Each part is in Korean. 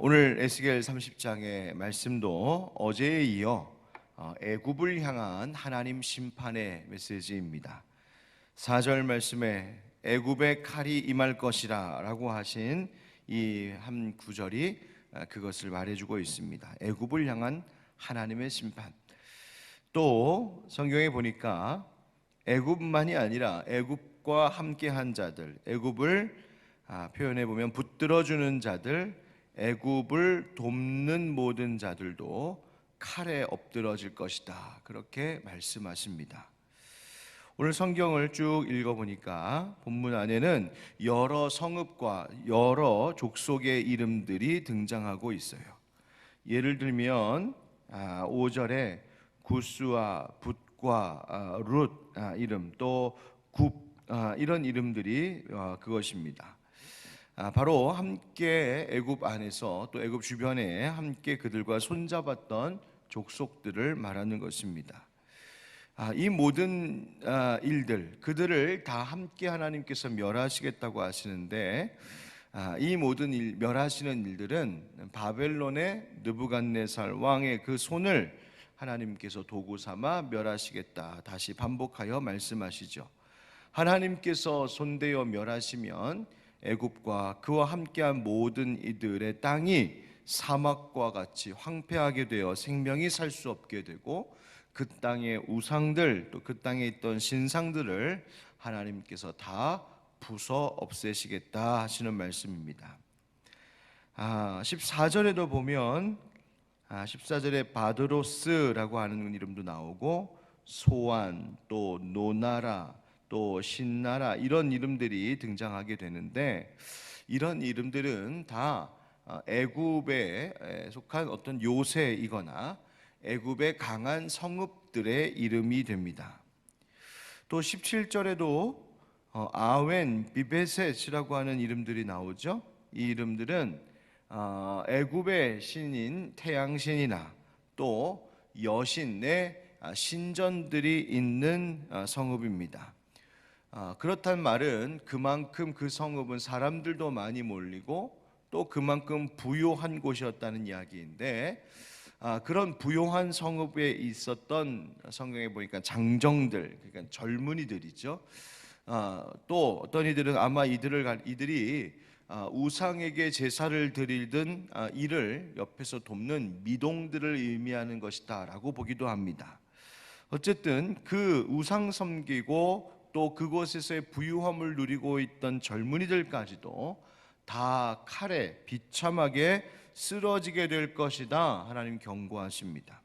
오늘 에스겔 30장의 말씀도 어제에 이어 애굽을 향한 하나님 심판의 메시지입니다. 4절 말씀에 애굽의 칼이 임할 것이라 라고 하신 이 한 구절이 그것을 말해주고 있습니다. 애굽을 향한 하나님의 심판. 또 성경에 보니까 애굽만이 아니라 애굽과 함께한 자들, 애굽을 표현해 보면 붙들어주는 자들, 애굽을 돕는 모든 자들도 칼에 엎드러질 것이다, 그렇게 말씀하십니다. 오늘 성경을 쭉 읽어보니까 본문 안에는 여러 성읍과 여러 족속의 이름들이 등장하고 있어요. 예를 들면 5절에 구스와 붓과 룻 이름, 또 굽 이런 이름들이 그것입니다. 바로 함께 애굽 안에서 또 애굽 주변에 함께 그들과 손잡았던 족속들을 말하는 것입니다. 이 모든 일들, 그들을 다 함께 하나님께서 멸하시겠다고 하시는데, 이 모든 멸하시는 일들은 바벨론의 느부갓네살 왕의 그 손을 하나님께서 도구 삼아 멸하시겠다, 다시 반복하여 말씀하시죠. 하나님께서 손대어 멸하시면 애굽과 그와 함께한 모든 이들의 땅이 사막과 같이 황폐하게 되어 생명이 살 수 없게 되고, 그 땅의 우상들, 또 그 땅에 있던 신상들을 하나님께서 다 부숴 없애시겠다 하시는 말씀입니다. 14절에도 보면 14절에 바드로스라고 하는 이름도 나오고, 소안, 또 노나라, 또 신나라, 이런 이름들이 등장하게 되는데, 이런 이름들은 다 애굽에 속한 어떤 요새이거나 애굽의 강한 성읍들의 이름이 됩니다. 또 17절에도 아웬, 비베셋이라고 하는 이름들이 나오죠. 이 이름들은 애굽의 신인 태양신이나 또 여신의 신전들이 있는 성읍입니다. 그렇단 말은 그만큼 그 성읍은 사람들도 많이 몰리고 또 그만큼 부요한 곳이었다는 이야기인데, 그런 부요한 성읍에 있었던, 성경에 보니까 장정들, 그러니까 젊은이들이죠. 또 어떤 이들은 아마 이들이 우상에게 제사를 드리던 이를 옆에서 돕는 미동들을 의미하는 것이다 라고 보기도 합니다. 어쨌든 그 우상 섬기고 또 그곳에서의 부유함을 누리고 있던 젊은이들까지도 다 칼에 비참하게 쓰러지게 될 것이다, 하나님 경고하십니다.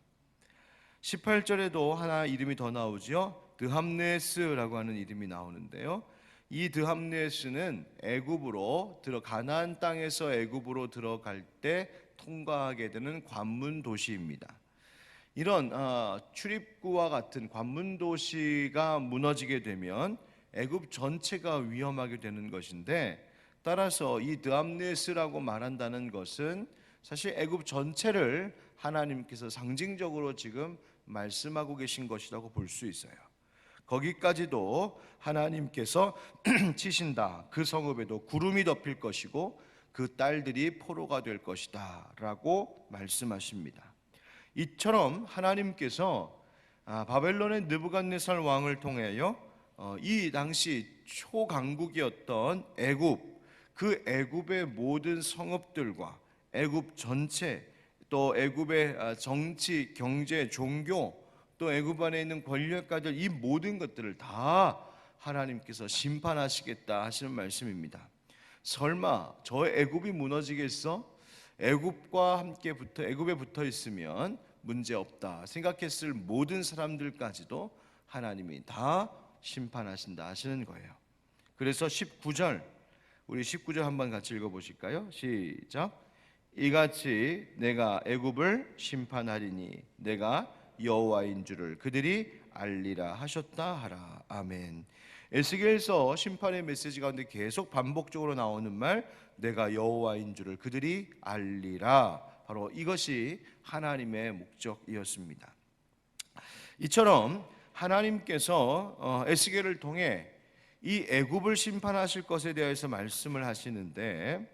18절에도 하나 이름이 더 나오죠. 드함네스라고 하는 이름이 나오는데요, 이 드함네스는 가나안 땅에서 애굽으로 들어갈 때 통과하게 되는 관문 도시입니다. 이런 출입구와 같은 관문 도시가 무너지게 되면 애굽 전체가 위험하게 되는 것인데, 따라서 이 드함네스라고 말한다는 것은 사실 애굽 전체를 하나님께서 상징적으로 지금 말씀하고 계신 것이라고 볼 수 있어요. 거기까지도 하나님께서 치신다, 그 성읍에도 구름이 덮일 것이고 그 딸들이 포로가 될 것이다 라고 말씀하십니다. 이처럼 하나님께서 바벨론의 느부갓네살 왕을 통하여 이 당시 초강국이었던 애굽, 그 애굽의 모든 성읍들과 애굽 전체, 또 애굽의 정치, 경제, 종교, 또 애굽 안에 있는 권력가들, 이 모든 것들을 다 하나님께서 심판하시겠다 하시는 말씀입니다. 설마 저 애굽이 무너지겠어? 애굽과 함께 애굽에 붙어 있으면 문제 없다 생각했을 모든 사람들까지도 하나님이 다 심판하신다 하시는 거예요. 그래서 19절, 우리 19절 한번 같이 읽어보실까요? 시작. 이같이 내가 애굽을 심판하리니 내가 여호와인 줄을 그들이 알리라 하셨다 하라. 아멘. 에스겔서 심판의 메시지 가운데 계속 반복적으로 나오는 말, 내가 여호와인 줄을 그들이 알리라, 바로 이것이 하나님의 목적이었습니다. 이처럼 하나님께서 에스겔을 통해 이 애굽을 심판하실 것에 대해서 말씀을 하시는데,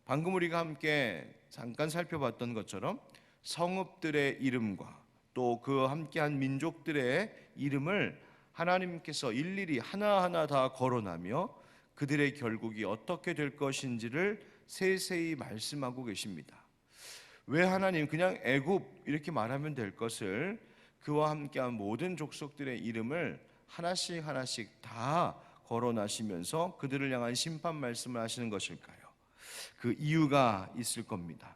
방금 우리가 함께 잠깐 살펴봤던 것처럼 성읍들의 이름과 또 그 함께한 민족들의 이름을 하나님께서 일일이 하나하나 다 거론하며 그들의 결국이 어떻게 될 것인지를 세세히 말씀하고 계십니다. 왜 하나님 그냥 애굽 이렇게 말하면 될 것을 그와 함께한 모든 족속들의 이름을 하나씩 하나씩 다 거론하시면서 그들을 향한 심판 말씀을 하시는 것일까요? 그 이유가 있을 겁니다.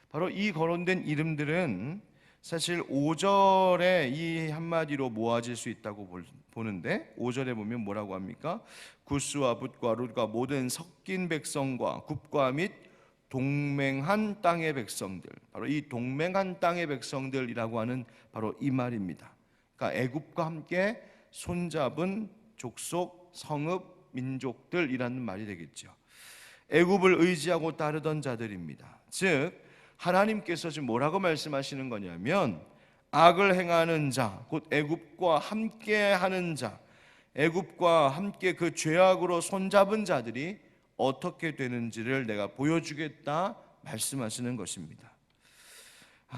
바로 이 거론된 이름들은 사실 5절에 이 한마디로 모아질 수 있다고 보는데 5절에 보면 뭐라고 합니까? 구스와 붓과 룻과 모든 섞인 백성과 굽과 및 동맹한 땅의 백성들, 바로 이 동맹한 땅의 백성들이라고 하는 바로 이 말입니다. 그러니까 애굽과 함께 손잡은 족속, 성읍, 민족들이라는 말이 되겠죠. 애굽을 의지하고 따르던 자들입니다. 즉 하나님께서 지금 뭐라고 말씀하시는 거냐면 악을 행하는 자, 곧 애굽과 함께하는 자, 애굽과 함께 그 죄악으로 손잡은 자들이 어떻게 되는지를 내가 보여주겠다 말씀하시는 것입니다.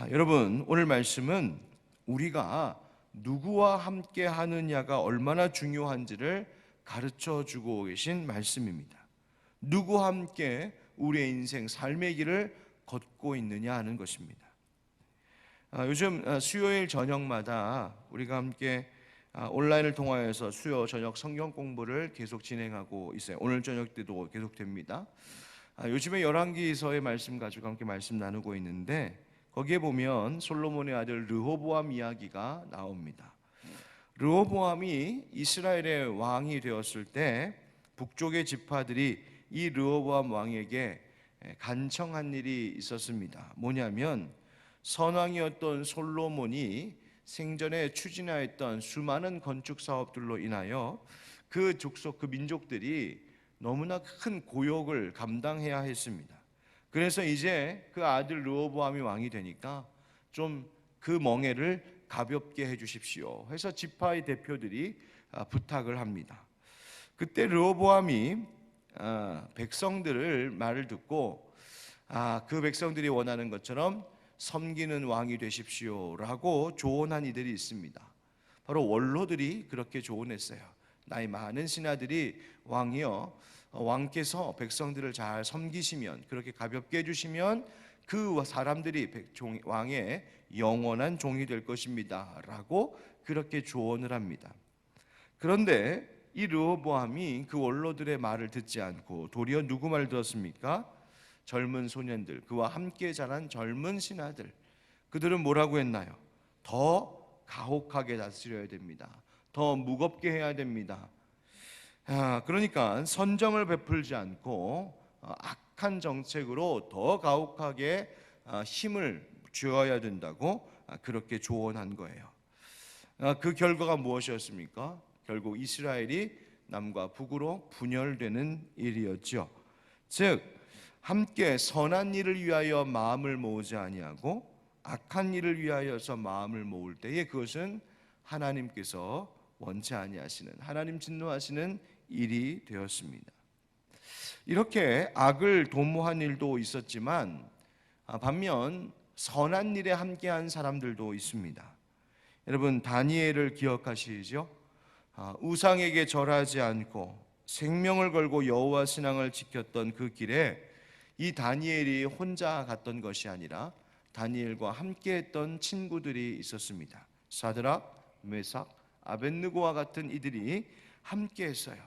여러분, 오늘 말씀은 우리가 누구와 함께 하느냐가 얼마나 중요한지를 가르쳐 주고 계신 말씀입니다. 누구와 함께 우리의 인생, 삶의 길을 걷고 있느냐 하는 것입니다. 요즘 수요일 저녁마다 우리가 함께 온라인을 통하여서 수요 저녁 성경 공부를 계속 진행하고 있어요. 오늘 저녁 때도 계속됩니다. 요즘에 열왕기서의 말씀 가지고 함께 말씀 나누고 있는데 거기에 보면 솔로몬의 아들 르호보암 이야기가 나옵니다. 르호보암이 이스라엘의 왕이 되었을 때 북쪽의 지파들이 이 르호보암 왕에게 간청한 일이 있었습니다. 뭐냐면 선왕이었던 솔로몬이 생전에 추진하였던 수많은 건축 사업들로 인하여 그 족속, 그 민족들이 너무나 큰 고역을 감당해야 했습니다. 그래서 이제 그 아들 르호보암이 왕이 되니까 좀 그 멍에를 가볍게 해주십시오 해서 지파의 대표들이 부탁을 합니다. 그때 르호보암이 백성들을 말을 듣고 그 백성들이 원하는 것처럼 섬기는 왕이 되십시오라고 조언한 이들이 있습니다. 바로 원로들이 그렇게 조언했어요. 나이 많은 신하들이 왕이여, 왕께서 백성들을 잘 섬기시면, 그렇게 가볍게 해주시면 그 사람들이 왕의 영원한 종이 될 것입니다 라고 그렇게 조언을 합니다. 그런데 이 르호보암이 그 원로들의 말을 듣지 않고 도리어 누구 말 들었습니까? 젊은 소년들, 그와 함께 자란 젊은 신하들, 그들은 뭐라고 했나요? 더 가혹하게 다스려야 됩니다. 더 무겁게 해야 됩니다. 그러니까 선정을 베풀지 않고 악한 정책으로 더 가혹하게 힘을 쥐어야 된다고 그렇게 조언한 거예요. 그 결과가 무엇이었습니까? 결국 이스라엘이 남과 북으로 분열되는 일이었죠. 즉 함께 선한 일을 위하여 마음을 모으지 아니하고 악한 일을 위하여서 마음을 모을 때에 그것은 하나님께서 원치 아니하시는, 하나님 진노하시는 일이 되었습니다. 이렇게 악을 도모한 일도 있었지만 반면 선한 일에 함께한 사람들도 있습니다. 여러분 다니엘을 기억하시죠? 우상에게 절하지 않고 생명을 걸고 여호와 신앙을 지켰던 그 길에 이 다니엘이 혼자 갔던 것이 아니라 다니엘과 함께했던 친구들이 있었습니다. 사드락, 메삭, 아벳느고와 같은 이들이 함께했어요.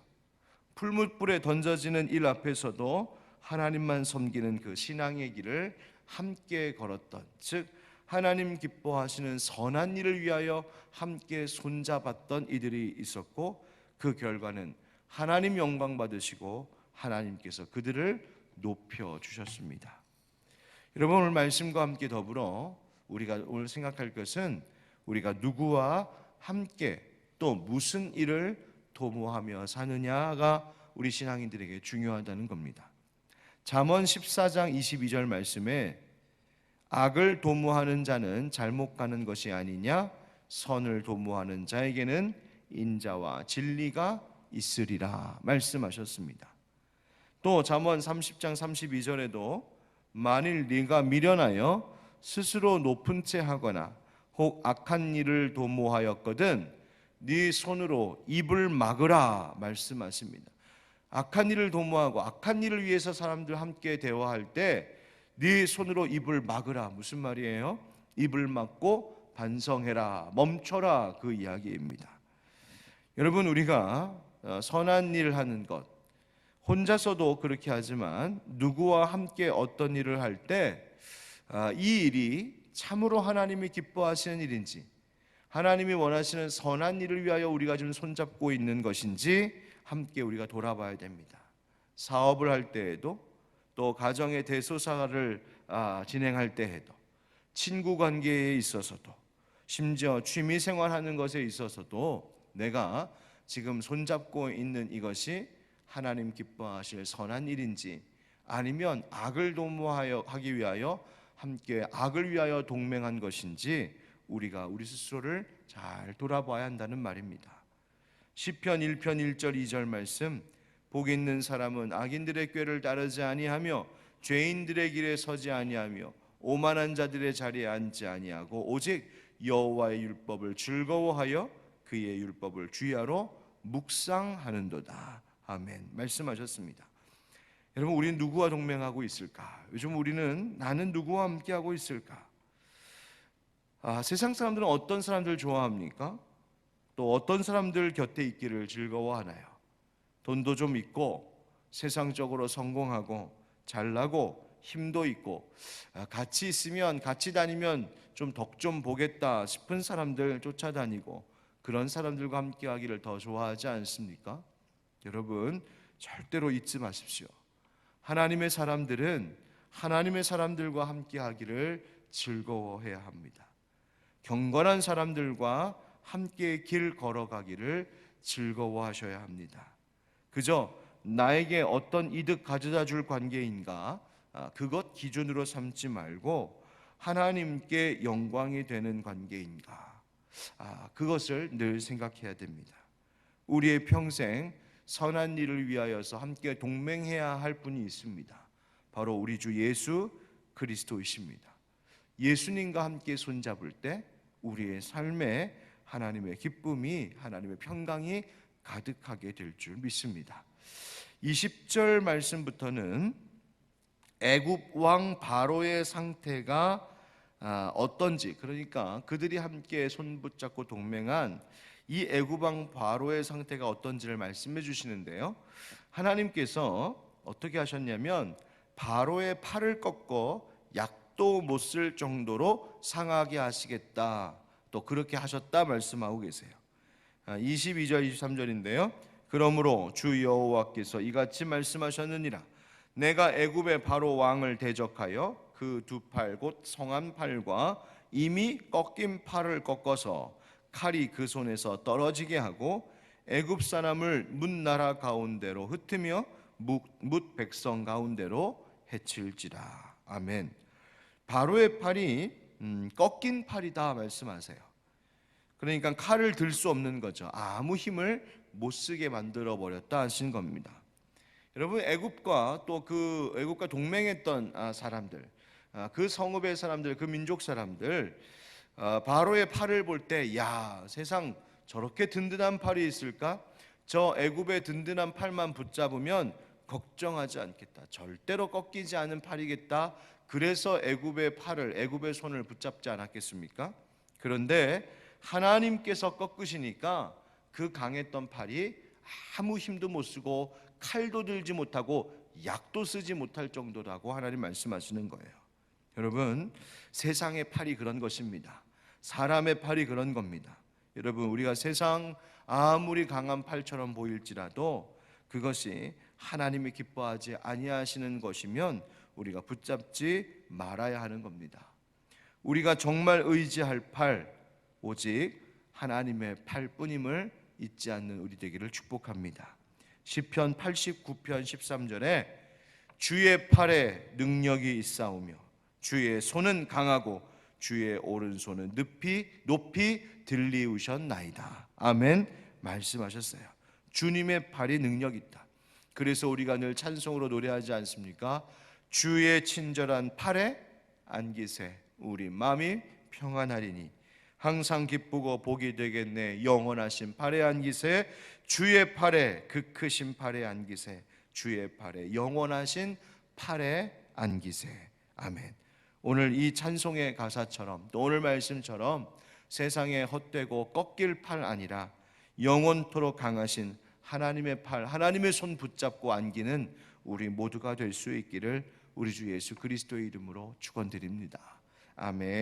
풀무불에 던져지는 일 앞에서도 하나님만 섬기는 그 신앙의 길을 함께 걸었던, 즉 하나님 기뻐하시는 선한 일을 위하여 함께 손잡았던 이들이 있었고 그 결과는 하나님 영광 받으시고 하나님께서 그들을 높여주셨습니다. 여러분 오늘 말씀과 함께 더불어 우리가 오늘 생각할 것은 우리가 누구와 함께 또 무슨 일을 도모하며 사느냐가 우리 신앙인들에게 중요하다는 겁니다. 잠언 14장 22절 말씀에 악을 도모하는 자는 잘못 가는 것이 아니냐, 선을 도모하는 자에게는 인자와 진리가 있으리라 말씀하셨습니다. 또 잠언 30장 32절에도 만일 네가 미련하여 스스로 높은 채 하거나 혹 악한 일을 도모하였거든 네 손으로 입을 막으라 말씀하십니다. 악한 일을 도모하고 악한 일을 위해서 사람들 함께 대화할 때 네 손으로 입을 막으라. 무슨 말이에요? 입을 막고 반성해라, 멈춰라, 그 이야기입니다. 여러분, 우리가 선한 일 하는 것, 혼자서도 그렇게 하지만 누구와 함께 어떤 일을 할 때 이 일이 참으로 하나님이 기뻐하시는 일인지, 하나님이 원하시는 선한 일을 위하여 우리가 지금 손잡고 있는 것인지 함께 우리가 돌아봐야 됩니다. 사업을 할 때에도, 또 가정의 대소사를 진행할 때에도, 친구 관계에 있어서도, 심지어 취미 생활하는 것에 있어서도 내가 지금 손잡고 있는 이것이 하나님 기뻐하실 선한 일인지, 아니면 악을 도모하기 위하여 함께 악을 위하여 동맹한 것인지 우리가 우리 스스로를 잘 돌아봐야 한다는 말입니다. 시편 1편 1절 2절 말씀, 복 있는 사람은 악인들의 꾀를 따르지 아니하며 죄인들의 길에 서지 아니하며 오만한 자들의 자리에 앉지 아니하고 오직 여호와의 율법을 즐거워하여 그의 율법을 주야로 묵상하는도다. 아멘. 말씀하셨습니다. 여러분, 우리는 누구와 동맹하고 있을까? 요즘 우리는 나는 누구와 함께하고 있을까? 세상 사람들은 어떤 사람들 좋아합니까? 또 어떤 사람들 곁에 있기를 즐거워하나요? 돈도 좀 있고 세상적으로 성공하고 잘나고 힘도 있고 같이 있으면, 같이 다니면 좀 덕 좀 보겠다 싶은 사람들 쫓아다니고 그런 사람들과 함께하기를 더 좋아하지 않습니까? 여러분, 절대로 잊지 마십시오. 하나님의 사람들은 하나님의 사람들과 함께하기를 즐거워해야 합니다. 경건한 사람들과 함께 길 걸어가기를 즐거워하셔야 합니다. 그저 나에게 어떤 이득 가져다 줄 관계인가, 그것 기준으로 삼지 말고 하나님께 영광이 되는 관계인가, 그것을 늘 생각해야 됩니다. 우리의 평생 선한 일을 위하여서 함께 동맹해야 할 분이 있습니다. 바로 우리 주 예수 그리스도이십니다. 예수님과 함께 손잡을 때 우리의 삶에 하나님의 기쁨이, 하나님의 평강이 가득하게 될 줄 믿습니다. 20절 말씀부터는 애굽 왕 바로의 상태가 어떤지, 그러니까 그들이 함께 손붙잡고 동맹한 이 애굽 왕 바로의 상태가 어떤지를 말씀해 주시는데요. 하나님께서 어떻게 하셨냐면 바로의 팔을 꺾어 약도 못 쓸 정도로 상하게 하시겠다, 또 그렇게 하셨다 말씀하고 계세요. 22절 23절인데요. 그러므로 주 여호와께서 이같이 말씀하셨느니라. 내가 애굽의 바로 왕을 대적하여 그 두 팔 곧 성한 팔과 이미 꺾인 팔을 꺾어서 칼이 그 손에서 떨어지게 하고 애굽 사람을 뭇 나라 가운데로 흩으며 뭇 백성 가운데로 해칠지라. 아멘. 바로의 팔이 꺾인 팔이다 말씀하세요. 그러니까 칼을 들 수 없는 거죠. 아무 힘을 못 쓰게 만들어 버렸다 하신 겁니다. 여러분, 애굽과 또 그 애굽과 동맹했던 사람들, 그 성읍의 사람들, 그 민족 사람들, 바로의 팔을 볼 때, 야, 세상 저렇게 든든한 팔이 있을까? 저 애굽의 든든한 팔만 붙잡으면 걱정하지 않겠다. 절대로 꺾이지 않은 팔이겠다. 그래서 애굽의 팔을, 애굽의 손을 붙잡지 않았겠습니까? 그런데 하나님께서 꺾으시니까 그 강했던 팔이 아무 힘도 못 쓰고 칼도 들지 못하고 약도 쓰지 못할 정도라고 하나님 말씀하시는 거예요. 여러분, 세상의 팔이 그런 것입니다. 사람의 팔이 그런 겁니다. 여러분, 우리가 세상 아무리 강한 팔처럼 보일지라도 그것이 하나님이 기뻐하지 아니하시는 것이면 우리가 붙잡지 말아야 하는 겁니다. 우리가 정말 의지할 팔, 오직 하나님의 팔뿐임을 잊지 않는 우리 되기를 축복합니다. 시편 89편 13절에 주의 팔에 능력이 있사오며 주의 손은 강하고 주의 오른손은 높이 들리우셨나이다. 아멘 말씀하셨어요. 주님의 팔이 능력 있다. 그래서 우리가 늘 찬송으로 노래하지 않습니까? 주의 친절한 팔에 안기세 우리 마음이 평안하리니 항상 기쁘고 복이 되겠네 영원하신 팔에 안기세 주의 팔에 그 크신 팔에 안기세 주의 팔에 영원하신 팔에 안기세. 아멘. 오늘 이 찬송의 가사처럼 또 오늘 말씀처럼 세상에 헛되고 꺾일 팔 아니라 영원토록 강하신 하나님의 팔, 하나님의 손 붙잡고 안기는 우리 모두가 될 수 있기를 우리 주 예수 그리스도의 이름으로 축원드립니다. 아멘.